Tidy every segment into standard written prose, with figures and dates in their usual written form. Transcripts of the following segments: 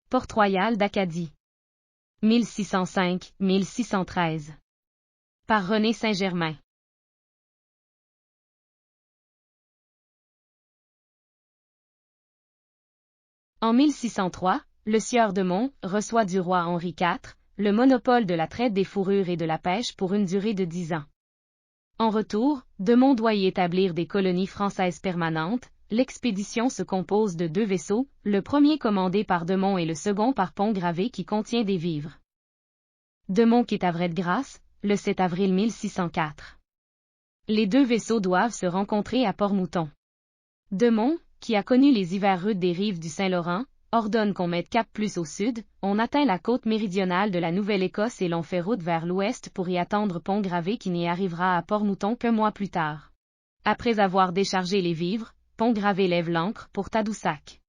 Port-Royal d'Acadie. 1605-1613. Par René Saint-Germain. En 1603, le sieur de Monts reçoit du roi Henri IV le monopole de la traite des fourrures et de la pêche pour une durée de 10 ans. En retour, de Monts doit y établir des colonies françaises permanentes. L'expédition se compose de 2 vaisseaux, le premier commandé par de Monts et le second par Pont-Gravé qui contient des vivres. De Monts quitte Havre-de-Grâce, le 7 avril 1604. Les 2 vaisseaux doivent se rencontrer à Port-Mouton. De Monts, qui a connu les hivers rudes des rives du Saint-Laurent, ordonne qu'on mette cap plus au sud. On atteint la côte méridionale de la Nouvelle-Écosse et l'on fait route vers l'ouest pour y attendre Pont-Gravé qui n'y arrivera à Port-Mouton qu'1 mois plus tard. Après avoir déchargé les vivres, Pont-Gravé lève l'ancre pour Tadoussac.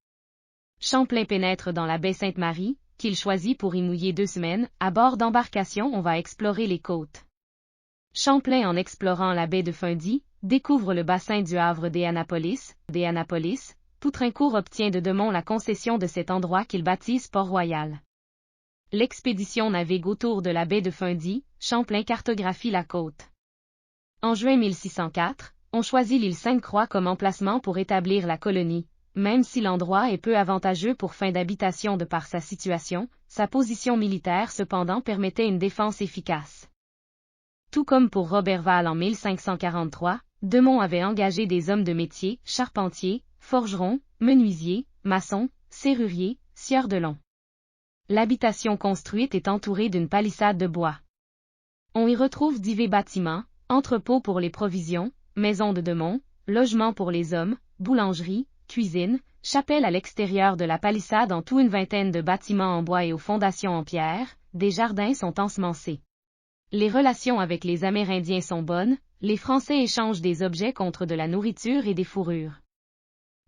Champlain pénètre dans la baie Sainte-Marie, qu'il choisit pour y mouiller 2 semaines. À bord d'embarcation, on va explorer les côtes. Champlain, en explorant la baie de Fundy, découvre le bassin du havre d'Annapolis. Poutrincourt obtient de Monts la concession de cet endroit qu'il baptise Port-Royal. L'expédition navigue autour de la baie de Fundy. Champlain cartographie la côte. En juin 1604, on choisit l'île Sainte-Croix comme emplacement pour établir la colonie. Même si l'endroit est peu avantageux pour fin d'habitation de par sa situation, sa position militaire cependant permettait une défense efficace. Tout comme pour Roberval en 1543, de Monts avait engagé des hommes de métier, charpentiers, forgerons, menuisiers, maçons, serruriers, sieurs de long. L'habitation construite est entourée d'une palissade de bois. On y retrouve divers bâtiments, entrepôts pour les provisions, maisons de Monts, logements pour les hommes, boulangerie, cuisine, chapelle à l'extérieur de la palissade, en tout une vingtaine de bâtiments en bois et aux fondations en pierre. Des jardins sont ensemencés. Les relations avec les Amérindiens sont bonnes, les Français échangent des objets contre de la nourriture et des fourrures.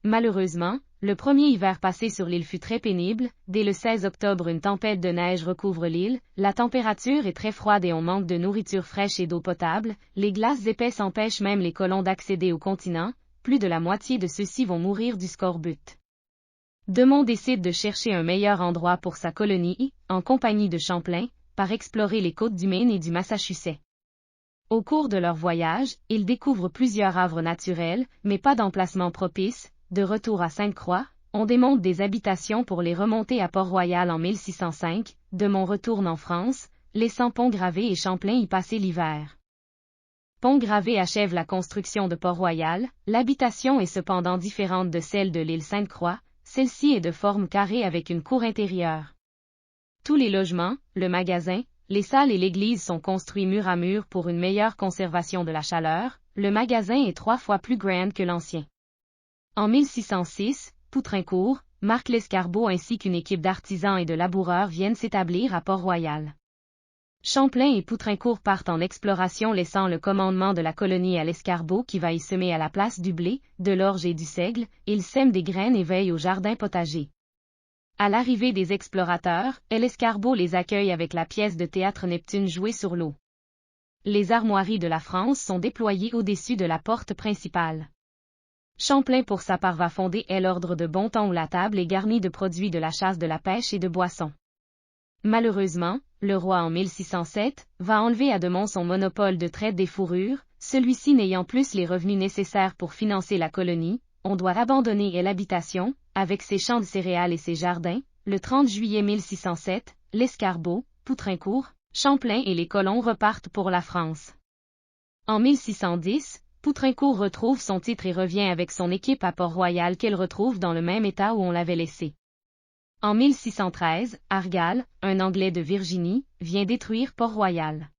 Malheureusement, le premier hiver passé sur l'île fut très pénible. Dès le 16 octobre, une tempête de neige recouvre l'île, la température est très froide et on manque de nourriture fraîche et d'eau potable. Les glaces épaisses empêchent même les colons d'accéder au continent. Plus de la moitié de ceux-ci vont mourir du scorbut. De Monts décide de chercher un meilleur endroit pour sa colonie, en compagnie de Champlain, par explorer les côtes du Maine et du Massachusetts. Au cours de leur voyage, ils découvrent plusieurs havres naturels, mais pas d'emplacement propice. De retour à Sainte-Croix, on démonte des habitations pour les remonter à Port-Royal en 1605. De Monts retourne en France, laissant Pont-Gravé et Champlain y passer l'hiver. Pont-Gravé achève la construction de Port-Royal. L'habitation est cependant différente de celle de l'île Sainte-Croix. Celle-ci est de forme carrée avec une cour intérieure. Tous les logements, le magasin, les salles et l'église sont construits mur à mur pour une meilleure conservation de la chaleur. Le magasin est 3 fois plus grand que l'ancien. En 1606, Poutrincourt, Marc Lescarbot ainsi qu'une équipe d'artisans et de laboureurs viennent s'établir à Port-Royal. Champlain et Poutrincourt partent en exploration laissant le commandement de la colonie à Lescarbot qui va y semer à la place du blé, de l'orge et du seigle. Ils sèment des graines et veillent au jardin potager. À l'arrivée des explorateurs, Lescarbot les accueille avec la pièce de théâtre Neptune jouée sur l'eau. Les armoiries de la France sont déployées au-dessus de la porte principale. Champlain pour sa part va fonder l'ordre de Bontemps où la table est garnie de produits de la chasse, de la pêche et de boissons. Malheureusement, le roi en 1607 va enlever à de Monts son monopole de traite des fourrures, celui-ci n'ayant plus les revenus nécessaires pour financer la colonie. On doit abandonner l'habitation, avec ses champs de céréales et ses jardins. Le 30 juillet 1607, Lescarbot, Poutrincourt, Champlain et les colons repartent pour la France. En 1610, Poutrincourt retrouve son titre et revient avec son équipe à Port-Royal qu'elle retrouve dans le même état où on l'avait laissé. En 1613, Argall, un Anglais de Virginie, vient détruire Port-Royal.